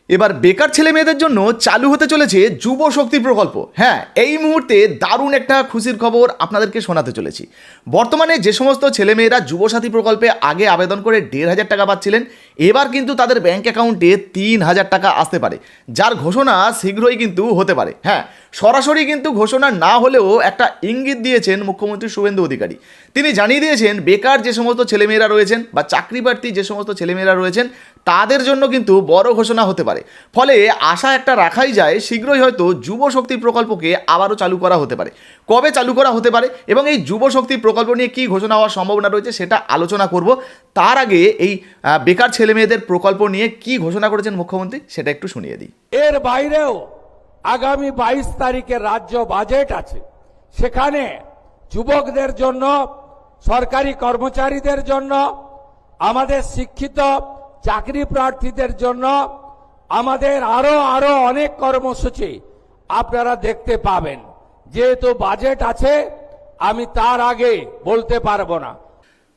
এবার বেকার ছেলে মেয়েদের জন্য চালু হতে চলেছে যুব শক্তি প্রকল্প। হ্যাঁ, এই মুহূর্তে দারুণ একটা খুশির খবর আপনাদেরকে শোনাতে চলেছি। বর্তমানে যে সমস্ত ছেলেমেয়েরা যুবসাথী প্রকল্পে আগে আবেদন করে 1,500 টাকা পাচ্ছিলেন, এবার কিন্তু তাদের ব্যাংক অ্যাকাউন্টে 3,000 টাকা আসতে পারে, যার ঘোষণা শীঘ্রই কিন্তু হতে পারে। হ্যাঁ, সরাসরি কিন্তু ঘোষণা না হলেও একটা ইঙ্গিত দিয়েছেন মুখ্যমন্ত্রী শুভেন্দু অধিকারী। তিনি জানিয়ে দিয়েছেন বেকার যে সমস্ত ছেলেমেয়েরা রয়েছেন বা চাকরি প্রার্থী যে সমস্ত ছেলেমেয়েরা রয়েছেন তাদের জন্য কিন্তু বড় ঘোষণা হতে পারে। ফলে আশা একটা রাখাই যায় শীঘ্রই হয়তো যুব শক্তি প্রকল্পকে আবারও চালু করা হতে পারে। কবে চালু করা হতে পারে এবং এই যুব শক্তি প্রকল্প নিয়ে কী ঘোষণা হওয়ার সম্ভাবনা রয়েছে সেটা আলোচনা করব। তার আগে এই বেকার ছেলেমেয়েদের প্রকল্প নিয়ে কী ঘোষণা করেছেন মুখ্যমন্ত্রী সেটা একটু শুনিয়ে দিই। এর বাইরেও আগামী 22 তারিখে রাজ্য বাজেট আছে, সেখানে যুবকদের জন্য, সরকারি কর্মচারীদের জন্য, আমাদের শিক্ষিত চাকরি প্রার্থীদের জন্য আমাদের আরো অনেক কর্মসূচি আপনারা দেখতে পাবেন। যেহেতু বাজেট আছে আমি তার আগে বলতে পারবো না।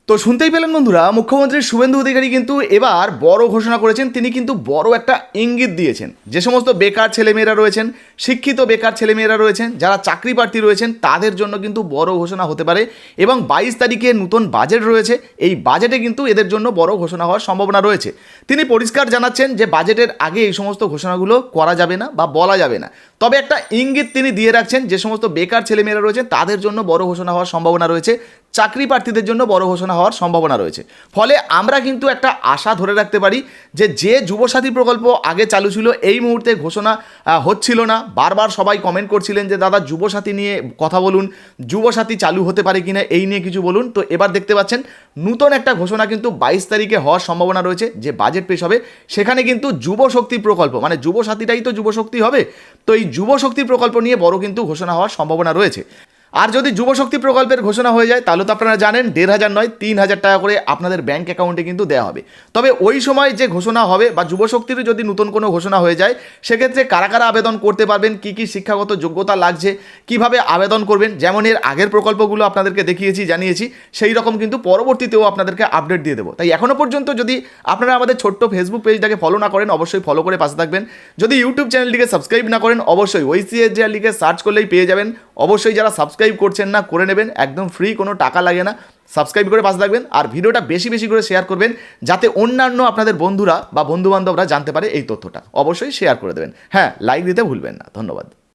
তো শুনতেই পেলেন বন্ধুরা, মুখ্যমন্ত্রী শুভেন্দু অধিকারী কিন্তু এবার বড় ঘোষণা করেছেন। তিনি কিন্তু বড় একটা ইঙ্গিত দিয়েছেন। যে সমস্ত বেকার ছেলেমেয়েরা রয়েছেন, শিক্ষিত বেকার ছেলেমেয়েরা রয়েছেন, যারা চাকরি প্রার্থী রয়েছেন তাদের জন্য কিন্তু বড় ঘোষণা হতে পারে এবং 22 তারিখে নতুন বাজেট রয়েছে। এই বাজেটে কিন্তু এদের জন্য বড় ঘোষণা হওয়ার সম্ভাবনা রয়েছে। তিনি পরিষ্কার জানাচ্ছেন যে বাজেটের আগে এই সমস্ত ঘোষণাগুলো করা যাবে না বা বলা যাবে না, তবে একটা ইঙ্গিত তিনি দিয়ে রাখছেন যে সমস্ত বেকার ছেলেমেয়েরা রয়েছেন তাদের জন্য বড় ঘোষণা হওয়ার সম্ভাবনা রয়েছে, চাকরি প্রার্থীদের জন্য বড় ঘোষণা হওয়ার সম্ভাবনা রয়েছে। ফলে আমরা কিন্তু একটা আশা ধরে রাখতে পারি যে যুবসাথী প্রকল্প আগে চালু ছিল এই মুহূর্তে ঘোষণা হচ্ছিল না। বারবার সবাই কমেন্ট করছিলেন যে দাদা যুবসাথী নিয়ে কথা বলুন, যুবসাথী চালু হতে পারে কিনা এই নিয়ে কিছু বলুন। তো এবার দেখতে পাচ্ছেন নতুন একটা ঘোষণা কিন্তু 22 তারিখে হওয়ার সম্ভাবনা রয়েছে। যে বাজেট পেশ হবে সেখানে কিন্তু যুবশক্তি প্রকল্প মানে যুবসাথীটাই তো যুবশক্তি হবে। তো এই যুবশক্তি প্রকল্প নিয়ে বড় কিন্তু ঘোষণা হওয়ার সম্ভাবনা রয়েছে। আর যদি যুবশক্তি প্রকল্পের ঘোষণা হয়ে যায় তাহলে তো আপনারা জানেন 1,500 নয় 3,000 টাকা করে আপনাদের ব্যাংক অ্যাকাউন্টে কিন্তু দেওয়া হবে। তবে ওই সময় যে ঘোষণা হবে বা যুবশক্তির যদি নতুন কোনো ঘোষণা হয়ে যায় সেক্ষেত্রে কারা কারা আবেদন করতে পারবেন, কী কী শিক্ষাগত যোগ্যতা লাগছে, কিভাবে আবেদন করবেন, যেমন এর আগের প্রকল্পগুলো আপনাদেরকে দেখিয়েছি জানিয়েছি সেই রকম কিন্তু পরবর্তীতেও আপনাদেরকে আপডেট দিয়ে দেবো। তাই এখনও পর্যন্ত যদি আপনারা আমাদের ছোট্ট ফেসবুক পেজটাকে ফলো না করেন অবশ্যই ফলো করে পাশে থাকবেন। যদি ইউটিউব চ্যানেলটিকে সাবস্ক্রাইব না করেন অবশ্যই OICSJR লিখে সার্চ করলেই পেয়ে যাবেন। অবশ্যই যারা সাবস্ক্রাইব করছেন না করে নেবেন, একদম ফ্রি, কোনো টাকা লাগে না। সাবস্ক্রাইব করে পাশে থাকবেন আর ভিডিওটা বেশি বেশি করে শেয়ার করবেন যাতে অন্যান্য আপনাদের বন্ধুরা বা বন্ধুবান্ধবরা জানতে পারে এই তথ্যটা। অবশ্যই শেয়ার করে দেবেন। হ্যাঁ, লাইক দিতে ভুলবেন না। ধন্যবাদ।